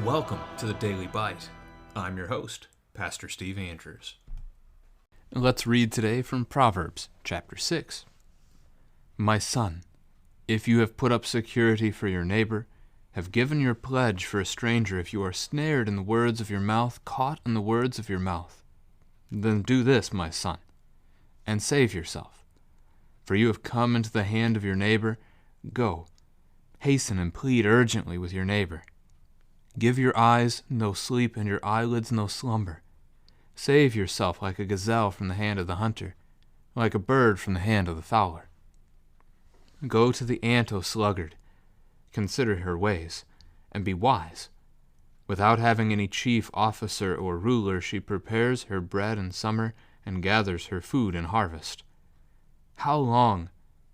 Welcome to the Daily Bite. I'm your host, Pastor Steve Andrews. Let's read today from Proverbs chapter 6. My son, if you have put up security for your neighbor, have given your pledge for a stranger, if you are snared in the words of your mouth, caught in the words of your mouth, then do this, my son, and save yourself. For you have come into the hand of your neighbor. Go, hasten and plead urgently with your neighbor. Give your eyes no sleep and your eyelids no slumber. Save yourself like a gazelle from the hand of the hunter, like a bird from the hand of the fowler. Go to the ant, O sluggard, consider her ways, and be wise. Without having any chief officer or ruler, she prepares her bread in summer and gathers her food in harvest. How long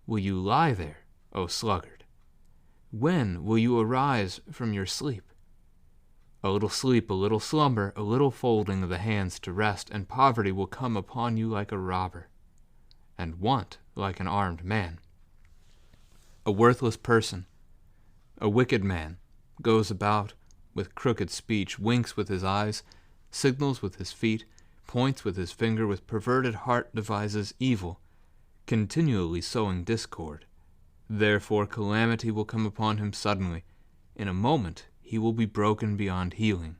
will you lie there, O sluggard? When will you arise from your sleep? A little sleep, a little slumber, a little folding of the hands to rest, and poverty will come upon you like a robber, and want like an armed man. A worthless person, a wicked man, goes about with crooked speech, winks with his eyes, signals with his feet, points with his finger, with perverted heart devises evil, continually sowing discord. Therefore calamity will come upon him suddenly. In a moment he will be broken beyond healing.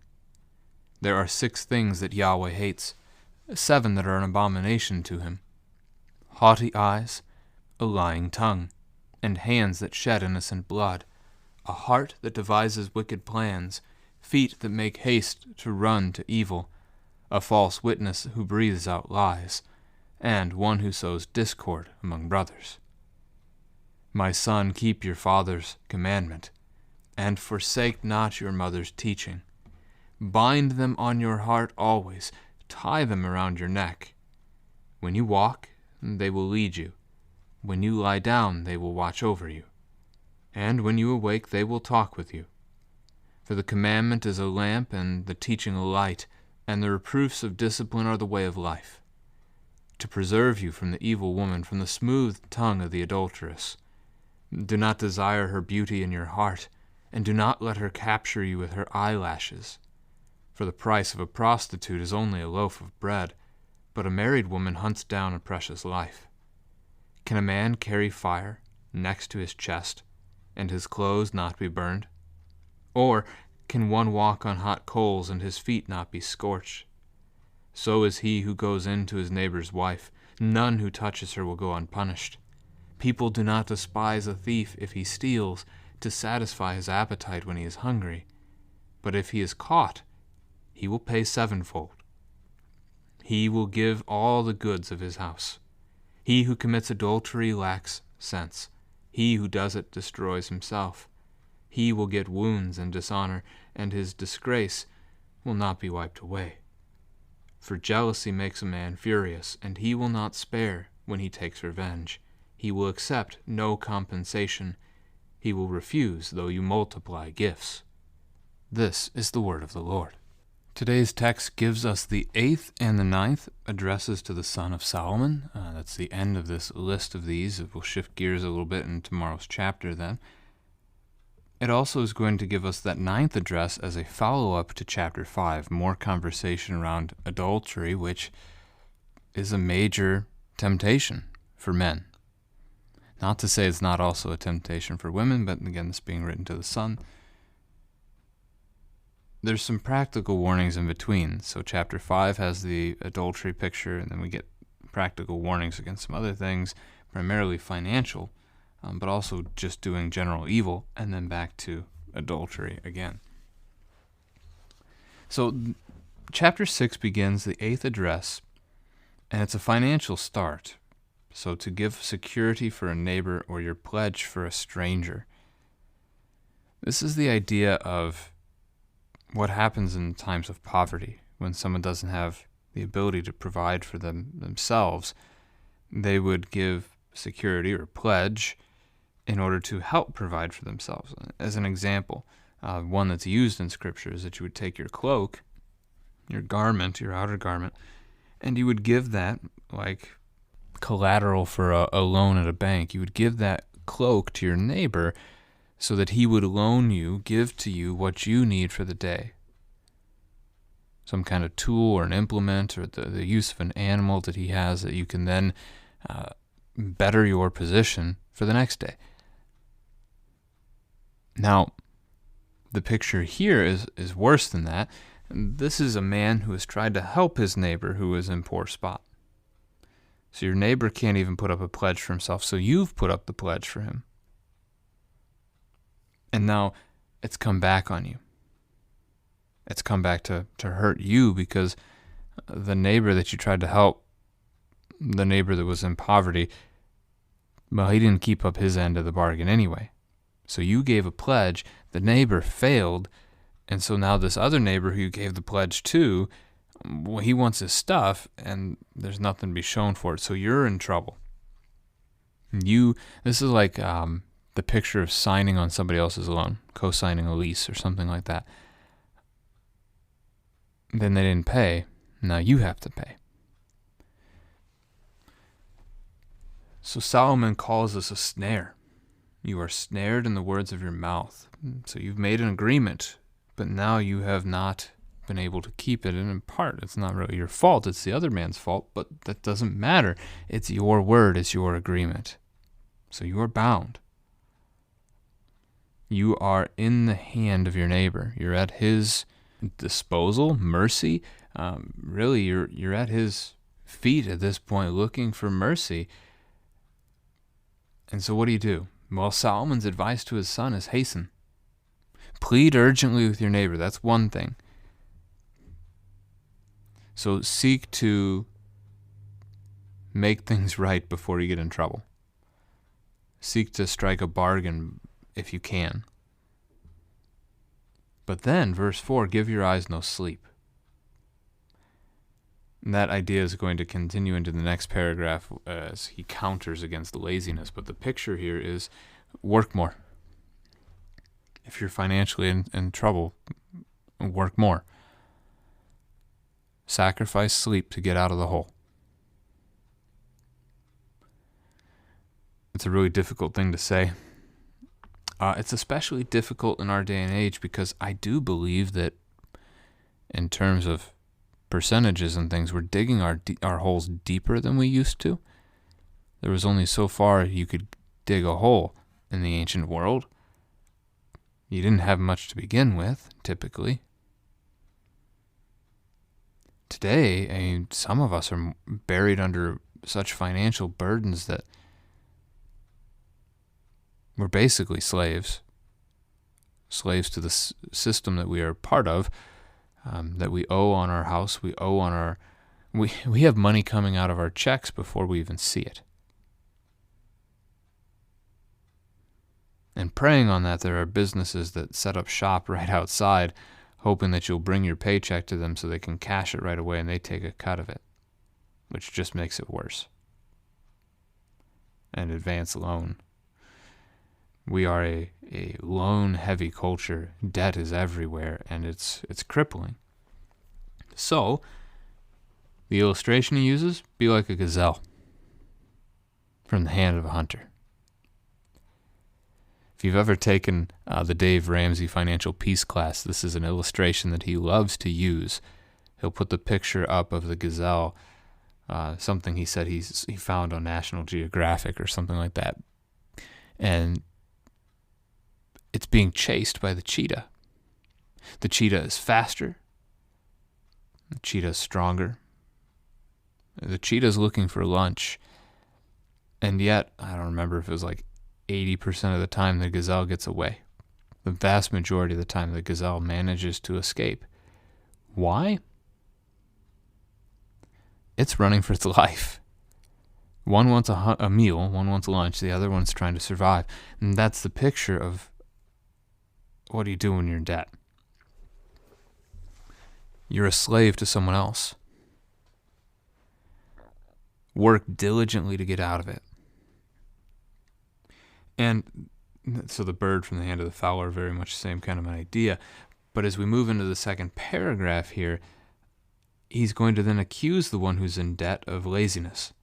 There are 6 things that Yahweh hates, 7 that are an abomination to him: haughty eyes, a lying tongue, and hands that shed innocent blood, a heart that devises wicked plans, feet that make haste to run to evil, a false witness who breathes out lies, and one who sows discord among brothers. My son, keep your father's commandment, and forsake not your mother's teaching. Bind them on your heart always, tie them around your neck. When you walk, they will lead you. When you lie down, they will watch over you. And when you awake, they will talk with you. For the commandment is a lamp, and the teaching a light, and the reproofs of discipline are the way of life, to preserve you from the evil woman, from the smooth tongue of the adulteress. Do not desire her beauty in your heart, and do not let her capture you with her eyelashes. For the price of a prostitute is only a loaf of bread, but a married woman hunts down a precious life. Can a man carry fire next to his chest, and his clothes not be burned? Or can one walk on hot coals, and his feet not be scorched? So is he who goes in to his neighbor's wife. None who touches her will go unpunished. People do not despise a thief if he steals, to satisfy his appetite when he is hungry. But if he is caught, he will pay 7-fold. He will give all the goods of his house. He who commits adultery lacks sense. He who does it destroys himself. He will get wounds and dishonor, and his disgrace will not be wiped away. For jealousy makes a man furious, and he will not spare when he takes revenge. He will accept no compensation. He will refuse, though you multiply gifts. This is the word of the Lord. Today's text gives us the 8th and the 9th addresses to the son of Solomon. That's the end of this list of these. We'll shift gears a little bit in tomorrow's chapter then. It also is going to give us that 9th address as a follow-up to chapter 5, more conversation around adultery, which is a major temptation for men. Not to say it's not also a temptation for women, but again, this being written to the son. There's some practical warnings in between. So chapter 5 has the adultery picture, and then we get practical warnings against some other things, primarily financial, but also just doing general evil, and then back to adultery again. So chapter 6 begins the 8th address, and it's a financial start. So to give security for a neighbor or your pledge for a stranger. This is the idea of what happens in times of poverty when someone doesn't have the ability to provide for themselves. They would give security or pledge in order to help provide for themselves. As an example, one that's used in Scripture is that you would take your cloak, your garment, your outer garment, and you would give that like collateral for a loan at a bank. You would give that cloak to your neighbor so that he would give to you what you need for the day. Some kind of tool or an implement or the use of an animal that he has that you can then better your position for the next day. Now, the picture here is worse than that. This is a man who has tried to help his neighbor who is in poor spot. So your neighbor can't even put up a pledge for himself, so you've put up the pledge for him. And now it's come back on you. It's come back to hurt you because the neighbor that you tried to help, the neighbor that was in poverty, well, he didn't keep up his end of the bargain anyway. So you gave a pledge, the neighbor failed, and so now this other neighbor who you gave the pledge to, well, he wants his stuff, and there's nothing to be shown for it, so you're in trouble. This is like the picture of signing on somebody else's loan, co-signing a lease or something like that. Then they didn't pay. Now you have to pay. So Solomon calls this a snare. You are snared in the words of your mouth. So you've made an agreement, but now you have not been able to keep it. And in part, it's not really your fault. It's the other man's fault, but that doesn't matter. It's your word. It's your agreement. So you are bound. You are in the hand of your neighbor. You're at his disposal, mercy. Really, you're at his feet at this point, looking for mercy. And so what do? Well, Solomon's advice to his son is hasten. Plead urgently with your neighbor. That's one thing. So seek to make things right before you get in trouble. Seek to strike a bargain if you can. But then, verse 4, give your eyes no sleep. And that idea is going to continue into the next paragraph as he counters against laziness. But the picture here is work more. If you're financially in trouble, work more. Sacrifice sleep to get out of the hole. It's a really difficult thing to say. It's especially difficult in our day and age because I do believe that in terms of percentages and things, we're digging our holes deeper than we used to. There was only so far you could dig a hole in the ancient world. You didn't have much to begin with, typically. Today, some of us are buried under such financial burdens that we're basically slaves to the system that we are part of, that we owe on our house, we owe on our... We have money coming out of our checks before we even see it. And preying on that, there are businesses that set up shop right outside, hoping that you'll bring your paycheck to them so they can cash it right away and they take a cut of it, which just makes it worse. And advance loan. We are a loan-heavy culture. Debt is everywhere, and it's crippling. So, the illustration he uses, be like a gazelle from the hand of a hunter. If you've ever taken the Dave Ramsey Financial Peace class, this is an illustration that he loves to use. He'll put the picture up of the gazelle, something he said he found on National Geographic or something like that. And it's being chased by the cheetah. The cheetah is faster. The cheetah is stronger. The cheetah is looking for lunch. And yet, I don't remember if it was like 80% of the time the gazelle gets away. The vast majority of the time the gazelle manages to escape. Why? It's running for its life. One wants a meal, one wants lunch, the other one's trying to survive. And that's the picture of what do you do when you're in debt? You're a slave to someone else. Work diligently to get out of it. And so the bird from the hand of the fowler, very much the same kind of an idea. But as we move into the second paragraph here, he's going to then accuse the one who's in debt of laziness.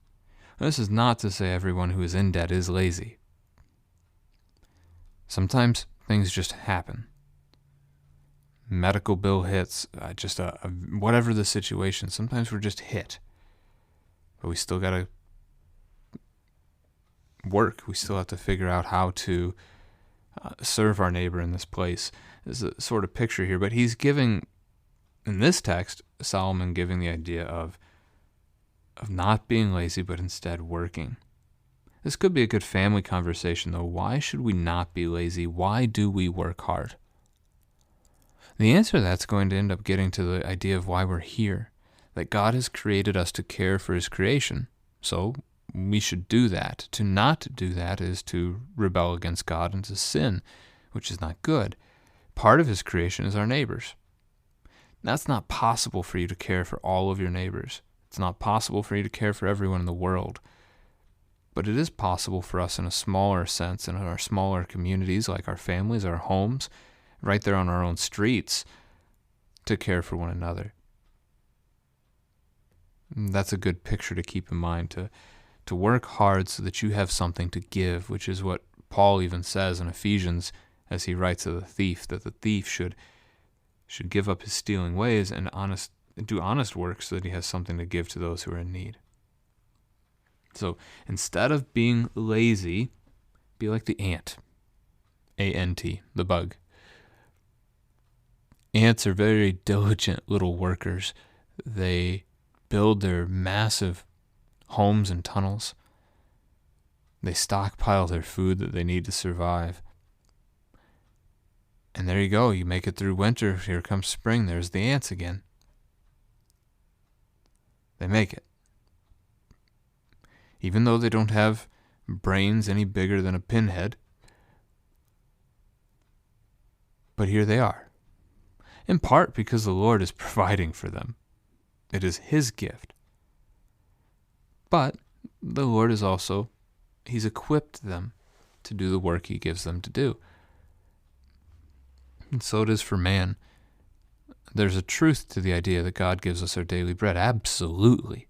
This is not to say everyone who is in debt is lazy. Sometimes things just happen. Medical bill hits, whatever the situation. Sometimes we're just hit. But we still got to work. We still have to figure out how to serve our neighbor in this place. There's a sort of picture here, but he's giving, in this text, Solomon giving the idea of not being lazy, but instead working. This could be a good family conversation, though. Why should we not be lazy? Why do we work hard? The answer to that's going to end up getting to the idea of why we're here, that God has created us to care for his creation. So we should do that. To not do that is to rebel against God and to sin, which is not good. Part of his creation is our neighbors. That's not possible for you to care for all of your neighbors. It's not possible for you to care for everyone in the world. But it is possible for us in a smaller sense, in our smaller communities, like our families, our homes, right there on our own streets, to care for one another. And that's a good picture to keep in mind, to work hard so that you have something to give, which is what Paul even says in Ephesians as he writes of the thief, that the thief should give up his stealing ways and do honest work so that he has something to give to those who are in need. So instead of being lazy, be like the ant. A-N-T, the bug. Ants are very diligent little workers. They build their massive homes and tunnels. They stockpile their food that they need to survive. And there you go. You make it through winter. Here comes spring. There's the ants again. They make it. Even though they don't have brains any bigger than a pinhead. But here they are. In part because the Lord is providing for them. It is his gift. But the Lord is also, he's equipped them to do the work he gives them to do. And so it is for man. There's a truth to the idea that God gives us our daily bread. Absolutely.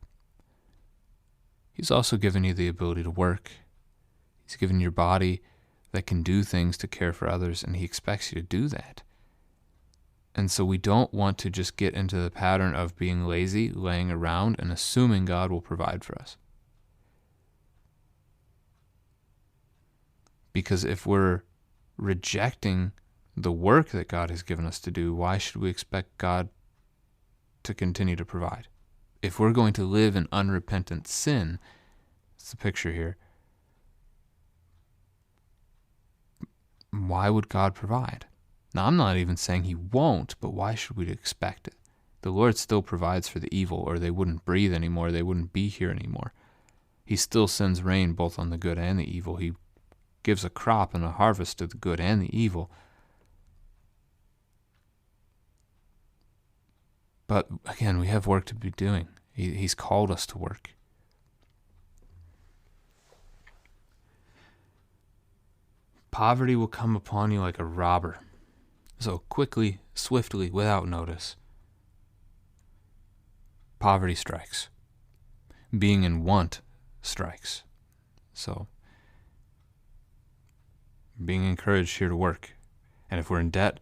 He's also given you the ability to work. He's given your body that can do things to care for others, and he expects you to do that. And so we don't want to just get into the pattern of being lazy, laying around, and assuming God will provide for us. Because if we're rejecting the work that God has given us to do, why should we expect God to continue to provide? If we're going to live in unrepentant sin, it's the picture here, why would God provide? Now, I'm not even saying he won't, but why should we expect it? The Lord still provides for the evil, or they wouldn't breathe anymore, they wouldn't be here anymore. He still sends rain both on the good and the evil. He gives a crop and a harvest to the good and the evil. But again, we have work to be doing. He's called us to work. Poverty will come upon you like a robber. So quickly, swiftly, without notice, poverty strikes. Being in want strikes. So, being encouraged here to work. And if we're in debt,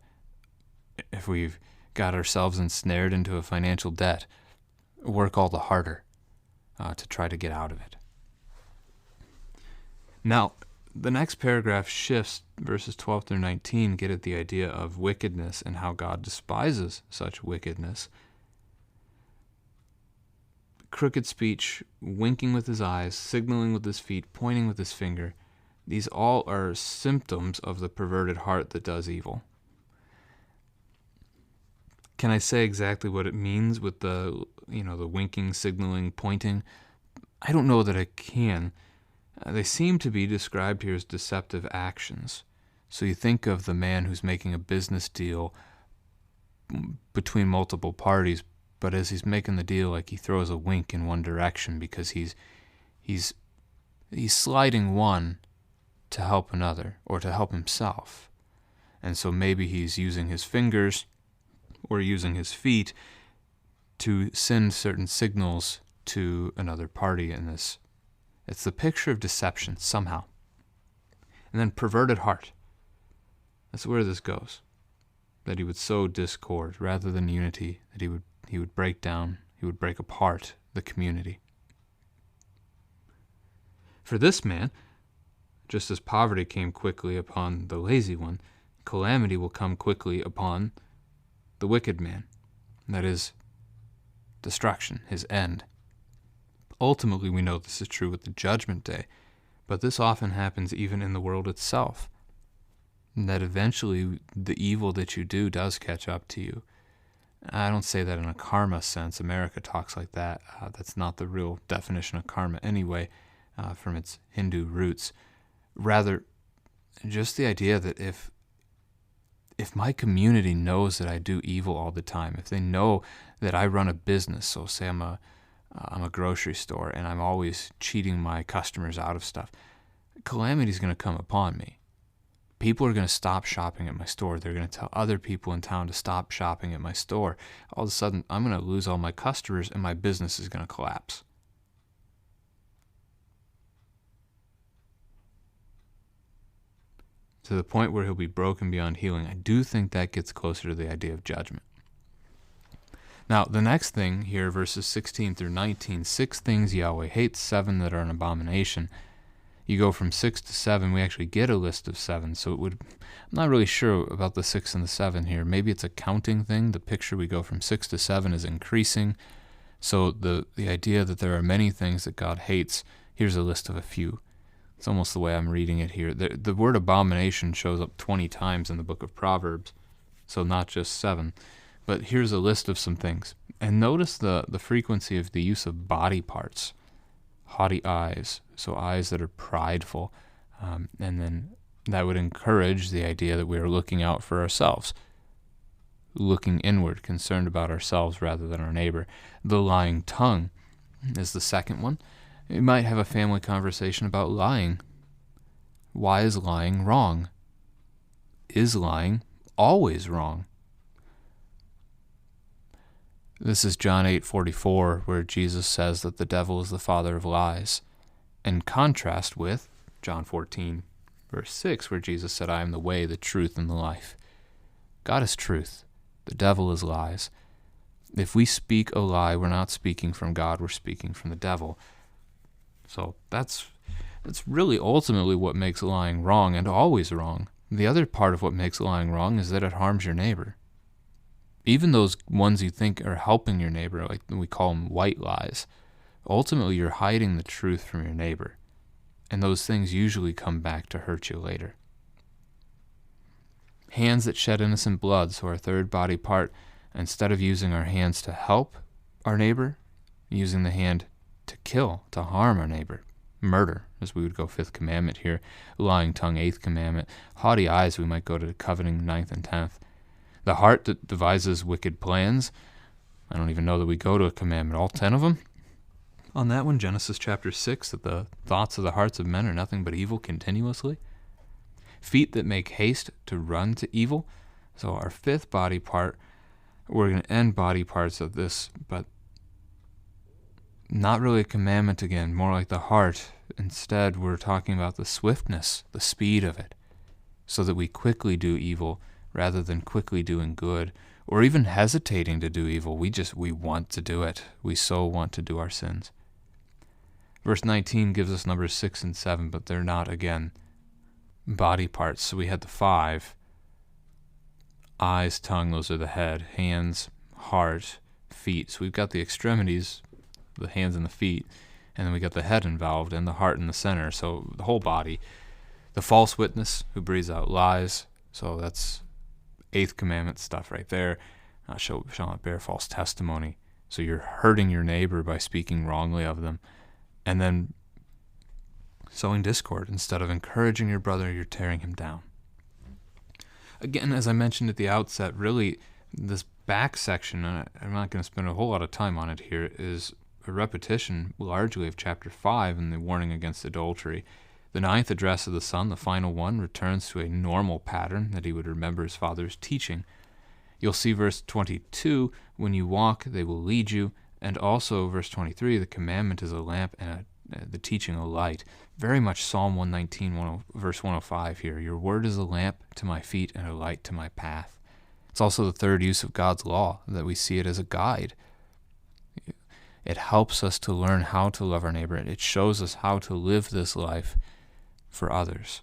if we've got ourselves ensnared into a financial debt, work all the harder to try to get out of it. Now, the next paragraph shifts, verses 12 through 19, get at the idea of wickedness and how God despises such wickedness. Crooked speech, winking with his eyes, signaling with his feet, pointing with his finger, these all are symptoms of the perverted heart that does evil. Can I say exactly what it means with the winking, signaling, pointing? I don't know that I can. They seem to be described here as deceptive actions. So you think of the man who's making a business deal between multiple parties, but as he's making the deal, like he throws a wink in one direction because he's sliding one to help another or to help himself. And so maybe he's using his fingers or using his feet to send certain signals to another party in this. It's the picture of deception somehow. And then perverted heart. That's where this goes. That he would sow discord rather than unity, that he would break down, he would break apart the community. For this man, just as poverty came quickly upon the lazy one, calamity will come quickly upon the wicked man. That is, destruction, his end. Ultimately, we know this is true with the judgment day, but this often happens even in the world itself. That eventually the evil that you do does catch up to you. I don't say that in a karma sense. America talks like that. That's not the real definition of karma anyway, from its Hindu roots. Rather, just the idea that if my community knows that I do evil all the time, if they know that I run a business, so say I'm a grocery store and I'm always cheating my customers out of stuff, calamity is going to come upon me. People are going to stop shopping at my store. They're going to tell other people in town to stop shopping at my store. All of a sudden, I'm going to lose all my customers and my business is going to collapse. To the point where he'll be broken beyond healing. I do think that gets closer to the idea of judgment. Now, the next thing here, verses 16 through 19, 6 things Yahweh hates, 7 that are an abomination. You go from 6 to 7, we actually get a list of 7, so I'm not really sure about the 6 and the 7 here. Maybe it's a counting thing. The picture we go from 6 to 7 is increasing. So the idea that there are many things that God hates, here's a list of a few. It's almost the way I'm reading it here. The word abomination shows up 20 times in the book of Proverbs, so not just 7. But here's a list of some things. And notice the frequency of the use of body parts. Haughty eyes, so eyes that are prideful. And then that would encourage the idea that we are looking out for ourselves. Looking inward, concerned about ourselves rather than our neighbor. The lying tongue is the second one. You might have a family conversation about lying. Why is lying wrong? Is lying always wrong? This is John 8:44, where Jesus says that the devil is the father of lies, in contrast with John 14, verse 6, where Jesus said, I am the way, the truth, and the life. God is truth. The devil is lies. If we speak a lie, we're not speaking from God, we're speaking from the devil. So that's really ultimately what makes lying wrong and always wrong. The other part of what makes lying wrong is that it harms your neighbor. Even those ones you think are helping your neighbor, like we call them white lies, ultimately you're hiding the truth from your neighbor. And those things usually come back to hurt you later. Hands that shed innocent blood, so our third body part, instead of using our hands to help our neighbor, using the hand to kill, to harm our neighbor. Murder, as we would go 5th commandment here. Lying tongue, 8th commandment. Haughty eyes, we might go to coveting, 9th and 10th. The heart that devises wicked plans. I don't even know that we go to a commandment, all 10 of them. On that one, Genesis chapter 6, that the thoughts of the hearts of men are nothing but evil continuously. Feet that make haste to run to evil. So our 5th body part, we're going to end body parts of this, but not really a commandment again, more like the heart. Instead, we're talking about the swiftness, the speed of it, so that we quickly do evil rather than quickly doing good, or even hesitating to do evil. We want to do it. We so want to do our sins. Verse 19 gives us numbers 6 and 7, but they're not, again, body parts. So we had the 5. Eyes, tongue, those are the head. Hands, heart, feet. So we've got the extremities, the hands and the feet, and then we got the head involved and the heart in the center, so the whole body. The false witness who breathes out lies, so that's 8th commandment stuff right there. Shall not bear false testimony. So you're hurting your neighbor by speaking wrongly of them. And then sowing discord. Instead of encouraging your brother, you're tearing him down. Again, as I mentioned at the outset, really this back section, I'm not going to spend a whole lot of time on it here, is a repetition largely of chapter 5 and the warning against adultery. The 9th address of the son, the final one, returns to a normal pattern that he would remember his father's teaching. You'll see verse 22, when you walk, they will lead you, and also verse 23, the commandment is a lamp and the teaching of light. Very much Psalm 119, verse 105 here. Your word is a lamp to my feet and a light to my path. It's also the third use of God's law, that we see it as a guide. It helps us to learn how to love our neighbor. It shows us how to live this life for others.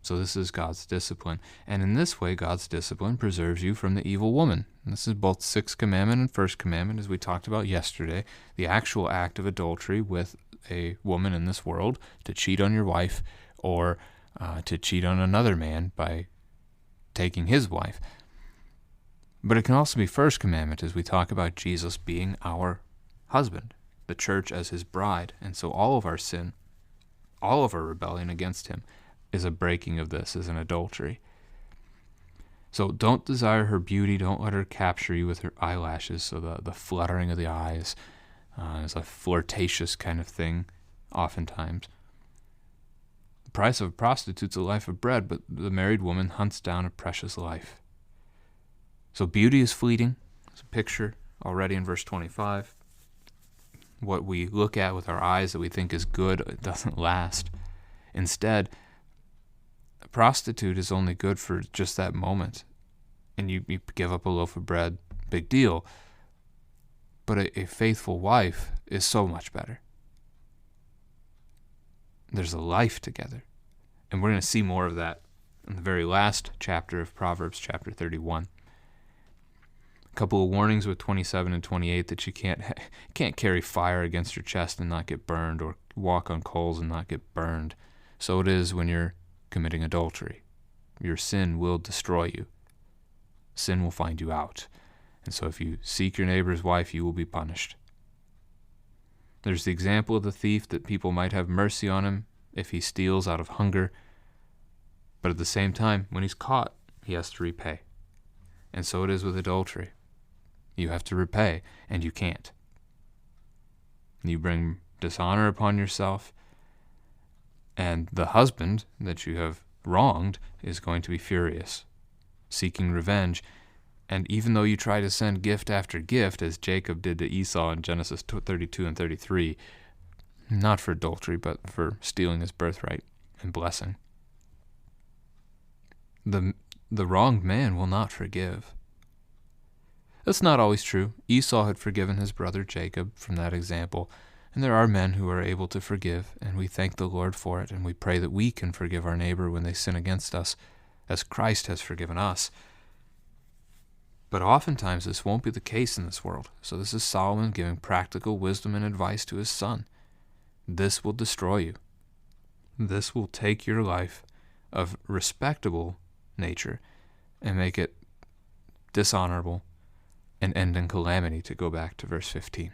So this is God's discipline. And in this way, God's discipline preserves you from the evil woman. And this is both Sixth Commandment and First Commandment, as we talked about yesterday. The actual act of adultery with a woman in this world, to cheat on your wife, or to cheat on another man by taking his wife. But it can also be First Commandment, as we talk about Jesus being our husband, the church as his bride. And so all of our sin, all of our rebellion against him, is a breaking of this, is an adultery. So don't desire her beauty. Don't let her capture you with her eyelashes. So the fluttering of the eyes is a flirtatious kind of thing, oftentimes. The price of a prostitute's a life of bread, but the married woman hunts down a precious life. So beauty is fleeting. It's a picture already in verse 25. What we look at with our eyes that we think is good, it doesn't last. Instead, a prostitute is only good for just that moment. And you give up a loaf of bread, big deal. But a faithful wife is so much better. There's a life together. And we're going to see more of that in the very last chapter of Proverbs, chapter 31. A couple of warnings with 27 and 28 that you can't carry fire against your chest and not get burned, or walk on coals and not get burned. So it is when you're committing adultery. Your sin will destroy you. Sin will find you out. And so if you seek your neighbor's wife, you will be punished. There's the example of the thief, that people might have mercy on him if he steals out of hunger. But at the same time, when he's caught, he has to repay. And so it is with adultery. You have to repay, and you can't. You bring dishonor upon yourself, and the husband that you have wronged is going to be furious, seeking revenge. And even though you try to send gift after gift, as Jacob did to Esau in Genesis 32 and 33, not for adultery, but for stealing his birthright and blessing, the wronged man will not forgive. That's not always true. Esau had forgiven his brother Jacob from that example, and there are men who are able to forgive, and we thank the Lord for it, and we pray that we can forgive our neighbor when they sin against us, as Christ has forgiven us. But oftentimes this won't be the case in this world. So this is Solomon giving practical wisdom and advice to his son. This will destroy you. This will take your life of respectable nature and make it dishonorable and end in calamity, to go back to verse 15.